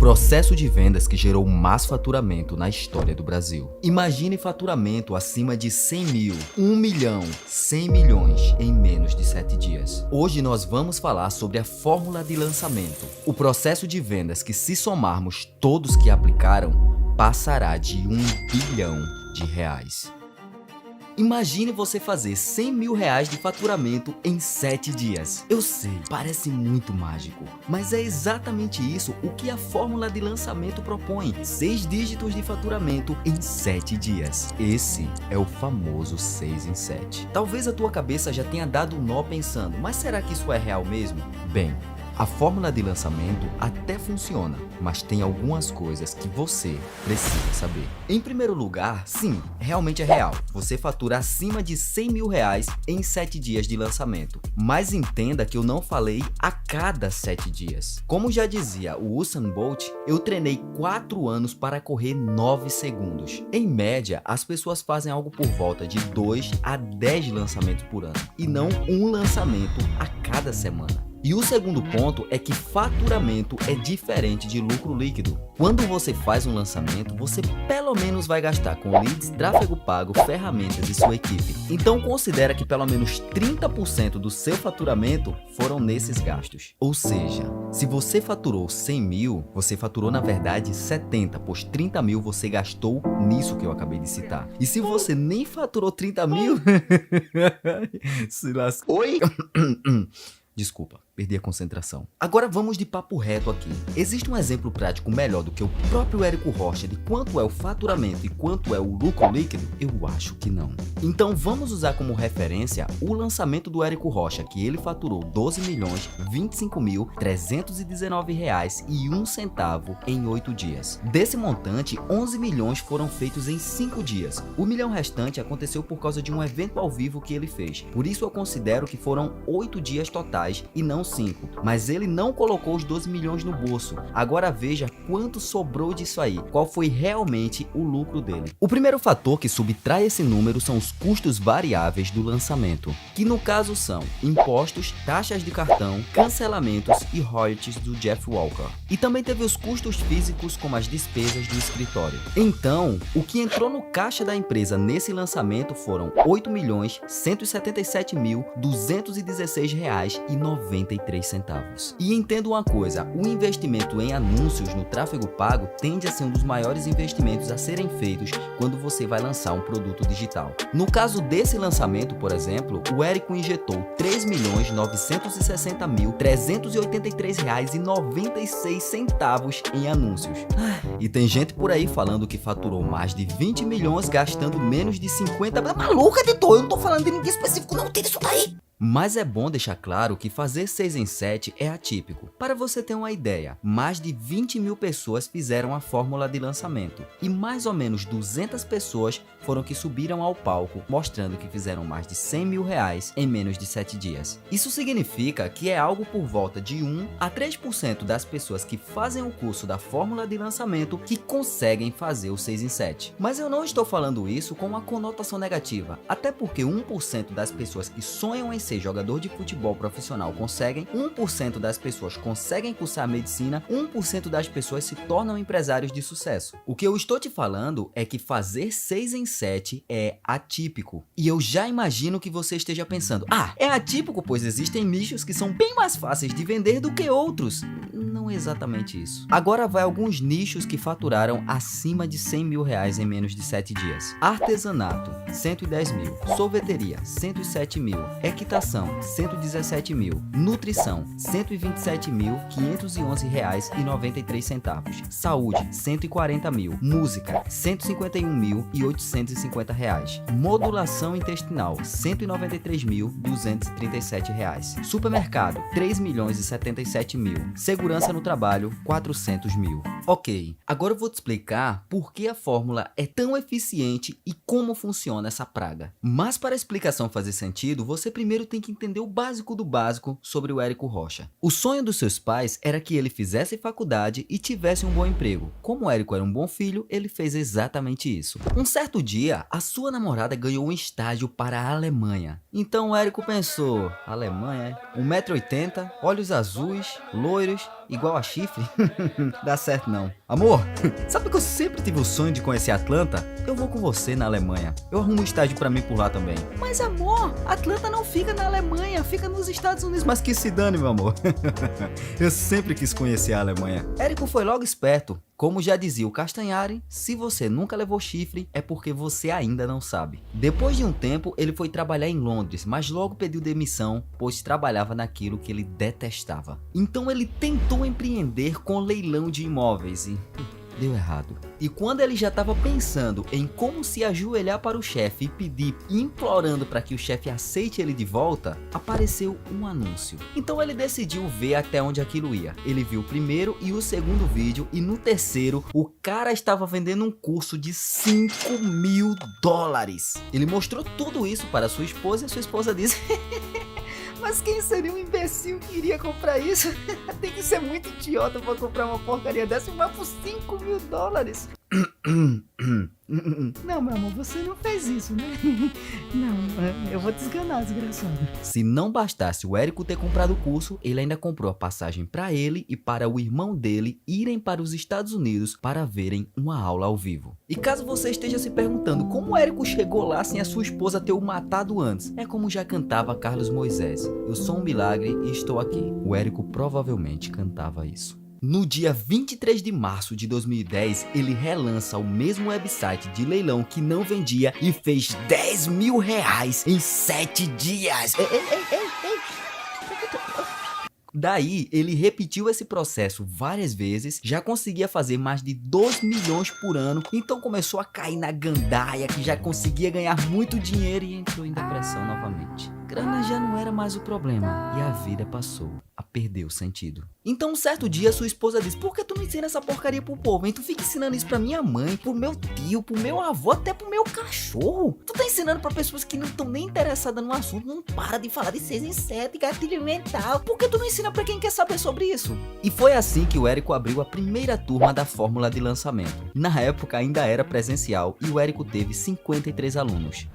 processo de vendas que gerou mais faturamento na história do Brasil. Imagine faturamento acima de 100 mil, 1 milhão, 100 milhões em menos de 7 dias. Hoje nós vamos falar sobre a fórmula de lançamento, o processo de vendas que, se somarmos todos que aplicaram, passará de 1 bilhão de reais. Imagine você fazer 100 mil reais de faturamento em 7 dias. Eu sei, parece muito mágico, mas é exatamente isso o que a fórmula de lançamento propõe: 6 dígitos de faturamento em 7 dias. Esse é o famoso 6 em 7. Talvez a tua cabeça já tenha dado um nó pensando, mas será que isso é real mesmo? Bem, a fórmula de lançamento até funciona, mas tem algumas coisas que você precisa saber. Em primeiro lugar, sim, realmente é real. Você fatura acima de 100 mil reais em 7 dias de lançamento. Mas entenda que eu não falei a cada 7 dias. Como já dizia o Usain Bolt, eu treinei 4 anos para correr 9 segundos. Em média, as pessoas fazem algo por volta de 2 a 10 lançamentos por ano, e não um lançamento a cada semana. E o segundo ponto é que faturamento é diferente de lucro líquido. Quando você faz um lançamento, você pelo menos vai gastar com leads, tráfego pago, ferramentas e sua equipe. Então considera que pelo menos 30% do seu faturamento foram nesses gastos. Ou seja, se você faturou 100 mil, você faturou na verdade 70, pois 30 mil você gastou nisso que eu acabei de citar. E se você nem faturou 30 mil... se lascou. Oi? Desculpa, perdi a concentração. Agora vamos de papo reto aqui. Existe um exemplo prático melhor do que o próprio Érico Rocha de quanto é o faturamento e quanto é o lucro líquido? Eu acho que não. Então vamos usar como referência o lançamento do Érico Rocha, que ele faturou 12.025.319 reais e 1 centavo em 8 dias. Desse montante, 11 milhões foram feitos em 5 dias. O milhão restante aconteceu por causa de um evento ao vivo que ele fez. Por isso eu considero que foram 8 dias totais e não 5, mas ele não colocou os 12 milhões no bolso. Agora veja quanto sobrou disso aí, qual foi realmente o lucro dele. O primeiro fator que subtrai esse número são os custos variáveis do lançamento, que no caso são impostos, taxas de cartão, cancelamentos e royalties do Jeff Walker. E também teve os custos físicos, como as despesas do escritório. Então, o que entrou no caixa da empresa nesse lançamento foram R$ 8.177.216,93. E entenda uma coisa, o investimento em anúncios no tráfego pago tende a ser um dos maiores investimentos a serem feitos quando você vai lançar um produto digital. No caso desse lançamento, por exemplo, o Érico injetou R$ 3.960.383,96 em anúncios. E tem gente por aí falando que faturou mais de 20 milhões gastando menos de 50... Maluca, editor, eu não tô falando de ninguém específico, não, tira isso daí! Mas é bom deixar claro que fazer 6 em 7 é atípico. Para você ter uma ideia, mais de 20 mil pessoas fizeram a fórmula de lançamento e mais ou menos 200 pessoas foram que subiram ao palco mostrando que fizeram mais de 100 mil reais em menos de 7 dias. Isso significa que é algo por volta de 1 a 3% das pessoas que fazem o curso da fórmula de lançamento que conseguem fazer o 6 em 7. Mas eu não estou falando isso com uma conotação negativa, até porque 1% das pessoas que sonham em ser jogador de futebol profissional conseguem, 1% das pessoas conseguem cursar medicina, 1% das pessoas se tornam empresários de sucesso. O que eu estou te falando é que fazer 6 em 7 é atípico. E eu já imagino que você esteja pensando, é atípico pois existem nichos que são bem mais fáceis de vender do que outros. Não é exatamente isso. Agora vai alguns nichos que faturaram acima de 100 mil reais em menos de 7 dias. Artesanato, 110 mil. Sorveteria, 107 mil. Equitação, 117 mil. Nutrição, R$ 127.511,93. Saúde, 140 mil. Música, R$ 151.850. Modulação intestinal, R$ 193.237. Supermercado, R$ 3.077.000. Segurança no trabalho, R$ 400.000. Ok, agora eu vou te explicar por que a fórmula é tão eficiente e como funciona essa praga. Mas para a explicação fazer sentido, você primeiro tem que entender o básico do básico sobre o Érico Rocha. O sonho dos seus pais era que ele fizesse faculdade e tivesse um bom emprego. Como o Érico era um bom filho, ele fez exatamente isso. Um certo dia, a sua namorada ganhou um estágio para a Alemanha. Então o Érico pensou, Alemanha, é? 1,80 m, olhos azuis, loiros, igual a chifre? Dá certo não. Amor, sabe que eu sempre tive o sonho de conhecer Atlanta? Eu vou com você na Alemanha. Eu arrumo um estágio pra mim por lá também. Mas amor, Atlanta não fica na Alemanha, fica nos Estados Unidos. Mas que se dane, meu amor. Eu sempre quis conhecer a Alemanha. Érico foi logo esperto. Como já dizia o Castanhari, se você nunca levou chifre, é porque você ainda não sabe. Depois de um tempo, ele foi trabalhar em Londres, mas logo pediu demissão, pois trabalhava naquilo que ele detestava. Então ele tentou empreender com leilão de imóveis e deu errado. E quando ele já estava pensando em como se ajoelhar para o chefe e pedir, implorando para que o chefe aceite ele de volta, apareceu um anúncio. Então ele decidiu ver até onde aquilo ia. Ele viu o primeiro e o segundo vídeo e no terceiro o cara estava vendendo um curso de $5.000. Ele mostrou tudo isso para sua esposa e sua esposa disse: mas quem seria um imbecil que iria comprar isso? Tem que ser muito idiota pra comprar uma porcaria dessa e vai por $5.000. Não, meu amor, você não fez isso, né? Não, eu vou te esganar, desgraçado. Se não bastasse o Érico ter comprado o curso, ele ainda comprou a passagem para ele e para o irmão dele irem para os Estados Unidos para verem uma aula ao vivo. E caso você esteja se perguntando como o Érico chegou lá sem a sua esposa ter o matado antes, é como já cantava Carlos Moisés: eu sou um milagre e estou aqui. O Érico provavelmente cantava isso. No dia 23 de março de 2010, ele relança o mesmo website de leilão que não vendia e fez R$10.000 em 7 dias. Daí, ele repetiu esse processo várias vezes, já conseguia fazer mais de 2 milhões por ano, então começou a cair na gandaia, que já conseguia ganhar muito dinheiro e entrou em depressão novamente. Grana já não era mais o problema e a vida passou a perder o sentido. Então um certo dia sua esposa disse: por que tu não ensina essa porcaria pro povo, hein? Tu fica ensinando isso pra minha mãe, pro meu tio, pro meu avô, até pro meu cachorro. Tu tá ensinando pra pessoas que não estão nem interessadas no assunto, não para de falar de 6 em 7, gatilho mental. Por que tu não ensina pra quem quer saber sobre isso? E foi assim que o Érico abriu a primeira turma da fórmula de lançamento. Na época ainda era presencial e o Érico teve 53 alunos.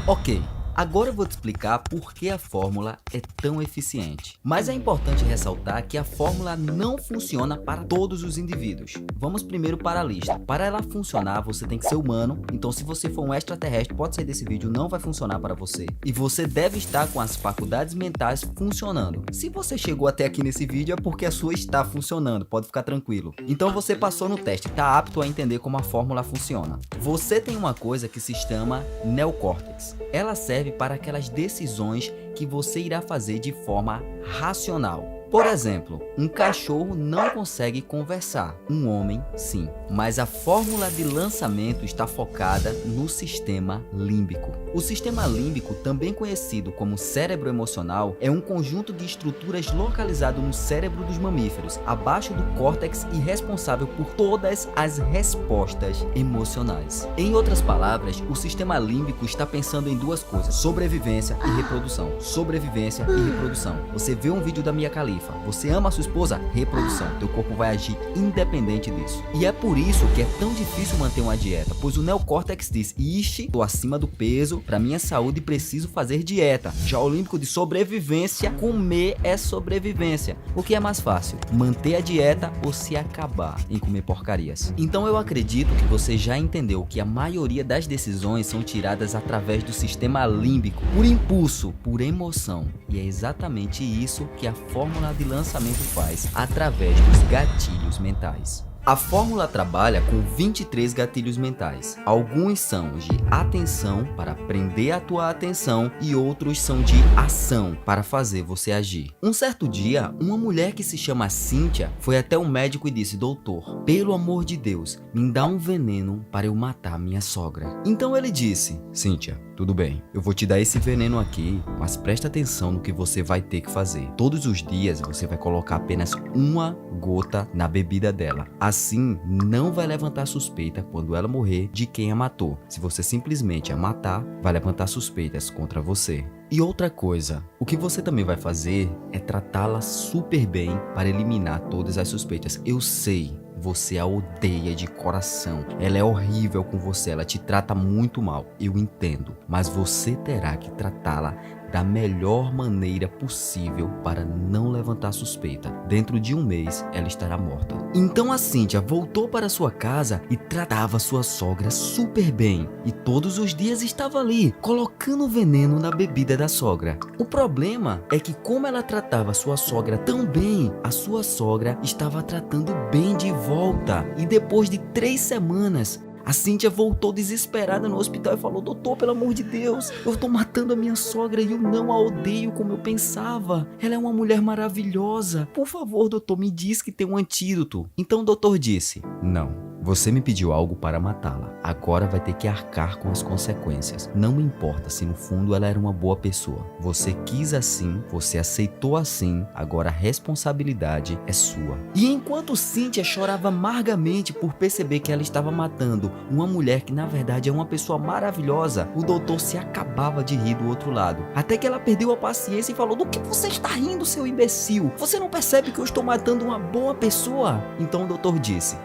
Ok. Agora eu vou te explicar por que a fórmula é tão eficiente. Mas é importante ressaltar que a fórmula não funciona para todos os indivíduos. Vamos primeiro para a lista. Para ela funcionar, você tem que ser humano. Então se você for um extraterrestre, pode sair desse vídeo, não vai funcionar para você. E você deve estar com as faculdades mentais funcionando. Se você chegou até aqui nesse vídeo, é porque a sua está funcionando, pode ficar tranquilo. Então você passou no teste, está apto a entender como a fórmula funciona. Você tem uma coisa que se chama neocórtex. Ela serve para aquelas decisões que você irá fazer de forma racional. Por exemplo, um cachorro não consegue conversar, um homem sim. Mas a fórmula de lançamento está focada no sistema límbico. O sistema límbico, também conhecido como cérebro emocional, é um conjunto de estruturas localizado no cérebro dos mamíferos, abaixo do córtex e responsável por todas as respostas emocionais. Em outras palavras, o sistema límbico está pensando em duas coisas: sobrevivência e reprodução. Sobrevivência e reprodução. Você vê um vídeo da Mia Khalifa, você ama a sua esposa? Reprodução. Teu corpo vai agir independente disso. E é por isso que é tão difícil manter uma dieta, pois o neocórtex diz: ixi, tô acima do peso, para minha saúde preciso fazer dieta. Já o límbico de sobrevivência, comer é sobrevivência. O que é mais fácil? Manter a dieta ou se acabar em comer porcarias? Então eu acredito que você já entendeu que a maioria das decisões são tiradas através do sistema límbico, por impulso, por emoção. E é exatamente isso que a fórmula de lançamento faz através dos gatilhos mentais. A fórmula trabalha com 23 gatilhos mentais. Alguns são de atenção, para prender a tua atenção, e outros são de ação, para fazer você agir. Um certo dia, uma mulher que se chama Cíntia foi até o médico e disse: doutor, pelo amor de Deus, me dá um veneno para eu matar minha sogra. Então ele disse: Cíntia, tudo bem, eu vou te dar esse veneno aqui, mas presta atenção no que você vai ter que fazer. Todos os dias você vai colocar apenas uma gota na bebida dela. Assim, não vai levantar suspeita quando ela morrer de quem a matou. Se você simplesmente a matar, vai levantar suspeitas contra você. E outra coisa, o que você também vai fazer é tratá-la super bem para eliminar todas as suspeitas. Eu sei, você a odeia de coração. Ela é horrível com você, ela te trata muito mal. Eu entendo, mas você terá que tratá-la da melhor maneira possível para não levantar suspeita. Dentro de um mês, ela estará morta. Então a Cíntia voltou para sua casa e tratava sua sogra super bem. E todos os dias estava ali, colocando veneno na bebida da sogra. O problema é que como ela tratava sua sogra tão bem, a sua sogra estava tratando bem de volta. E depois de 3 semanas, a Cíntia voltou desesperada no hospital e falou: doutor, pelo amor de Deus, eu tô matando a minha sogra e eu não a odeio como eu pensava. Ela é uma mulher maravilhosa. Por favor, doutor, me diz que tem um antídoto. Então o doutor disse: não. Você me pediu algo para matá-la. Agora vai ter que arcar com as consequências. Não me importa se no fundo ela era uma boa pessoa. Você quis assim, você aceitou assim, agora a responsabilidade é sua. E enquanto Cíntia chorava amargamente por perceber que ela estava matando uma mulher que na verdade é uma pessoa maravilhosa, o doutor se acabava de rir do outro lado. Até que ela perdeu a paciência e falou: do que você está rindo, seu imbecil? Você não percebe que eu estou matando uma boa pessoa? Então o doutor disse: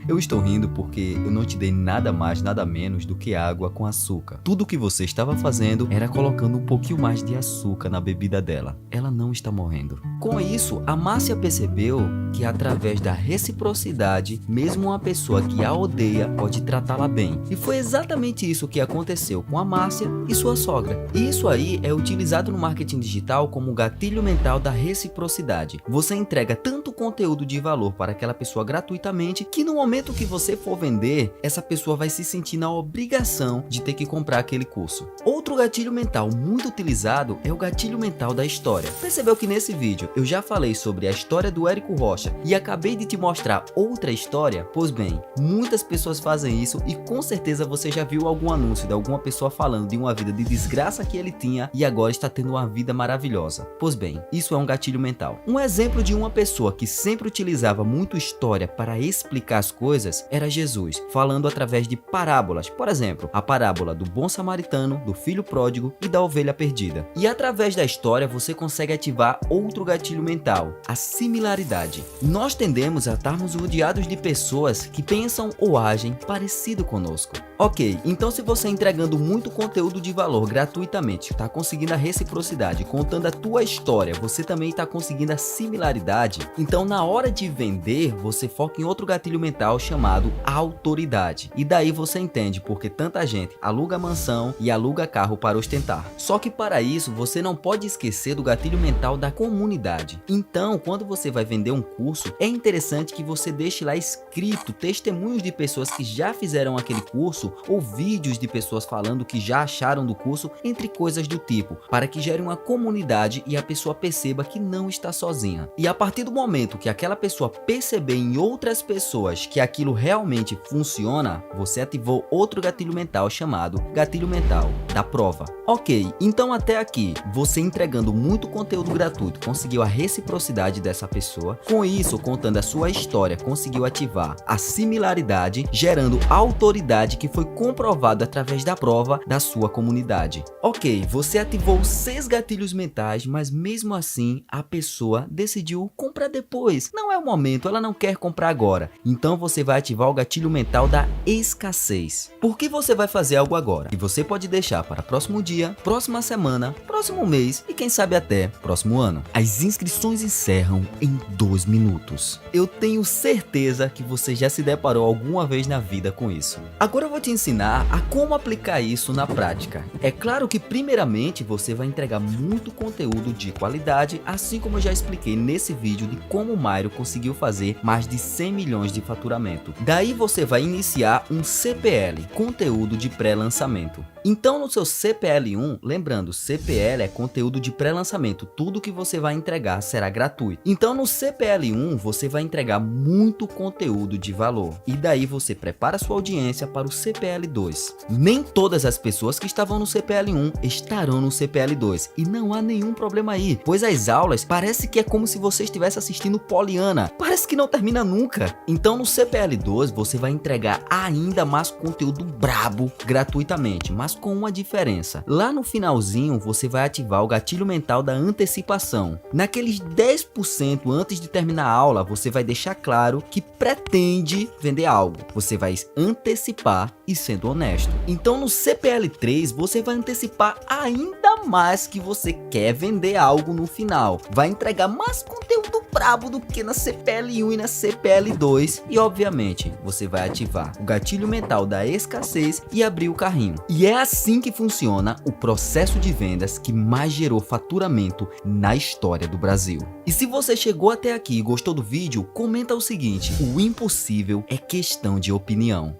eu estou rindo porque eu não te dei nada mais, nada menos do que água com açúcar. Tudo o que você estava fazendo era colocando um pouquinho mais de açúcar na bebida dela. Ela não está morrendo. Com isso, a Márcia percebeu que através da reciprocidade, mesmo uma pessoa que a odeia pode tratá-la bem. E foi exatamente isso que aconteceu com a Márcia e sua sogra. E isso aí é utilizado no marketing digital como o gatilho mental da reciprocidade. Você entrega tanto conteúdo de valor para aquela pessoa gratuitamente que no momento que você for vender, essa pessoa vai se sentir na obrigação de ter que comprar aquele curso. Outro gatilho mental muito utilizado é o gatilho mental da história. Percebeu que nesse vídeo eu já falei sobre a história do Érico Rocha e acabei de te mostrar outra história? Pois bem, muitas pessoas fazem isso e com certeza você já viu algum anúncio de alguma pessoa falando de uma vida de desgraça que ele tinha e agora está tendo uma vida maravilhosa. Pois bem, isso é um gatilho mental. Um exemplo de uma pessoa que sempre utilizava muito história para explicar as coisas era Jesus, falando através de parábolas. Por exemplo, a parábola do bom samaritano, do filho pródigo e da ovelha perdida. E através da história você consegue ativar outro gatilho mental, a similaridade. Nós tendemos a estarmos rodeados de pessoas que pensam ou agem parecido conosco. Ok, então se você entregando muito conteúdo de valor gratuitamente, está conseguindo a reciprocidade, contando a tua história, você também está conseguindo a similaridade, então na hora de vender, você foca em outro gatilho mental chamado autoridade. E daí você entende porque tanta gente aluga mansão e aluga carro para ostentar. Só que para isso você não pode esquecer do gatilho mental da comunidade. Então, quando você vai vender um curso, é interessante que você deixe lá escrito testemunhos de pessoas que já fizeram aquele curso ou vídeos de pessoas falando que já acharam do curso, entre coisas do tipo, para que gere uma comunidade e a pessoa perceba que não está sozinha. E a partir do momento que aquela pessoa perceber em outras pessoas que aquilo realmente funciona, você ativou outro gatilho mental chamado gatilho mental da prova. Ok, então até aqui, você entregando muito conteúdo gratuito, conseguiu a reciprocidade dessa pessoa. Com isso, contando a sua história, conseguiu ativar a similaridade, gerando autoridade que foi comprovado através da prova da sua comunidade. Ok, você ativou 6 gatilhos mentais, mas mesmo assim, a pessoa decidiu comprar depois. Não é o momento, ela não quer comprar agora. Então você vai ativar o gatilho mental da escassez. Por que você vai fazer algo agora? E você pode deixar para próximo dia, próxima semana, próximo mês e quem sabe até próximo ano. As inscrições encerram em 2 minutos. Eu tenho certeza que você já se deparou alguma vez na vida com isso. Agora eu vou te ensinar a como aplicar isso na prática. É claro que primeiramente você vai entregar muito conteúdo de qualidade, assim como eu já expliquei nesse vídeo de como o Mairo conseguiu fazer mais de 100 milhões de faturamento. Daí você vai iniciar um CPL, conteúdo de pré-lançamento. Então no seu CPL1, lembrando, CPL é conteúdo de pré-lançamento, tudo que você vai entregar será gratuito. Então no CPL1 você vai entregar muito conteúdo de valor. E daí você prepara sua audiência para o CPL2. Nem todas as pessoas que estavam no CPL1 estarão no CPL2 e não há nenhum problema aí, pois as aulas parece que é como se você estivesse assistindo Poliana, parece que não termina nunca. Então no CPL CPL 2 você vai entregar ainda mais conteúdo brabo gratuitamente, mas com uma diferença. Lá no finalzinho você vai ativar o gatilho mental da antecipação. Naqueles 10% antes de terminar a aula, você vai deixar claro que pretende vender algo. Você vai antecipar e sendo honesto. Então no CPL 3 você vai antecipar ainda mais que você quer vender algo no final. Vai entregar mais conteúdo brabo do que na CPL 1 e na CPL 2 e obviamente você vai ativar o gatilho mental da escassez e abrir o carrinho. E é assim que funciona o processo de vendas que mais gerou faturamento na história do Brasil. E se você chegou até aqui e gostou do vídeo, comenta o seguinte: o impossível é questão de opinião.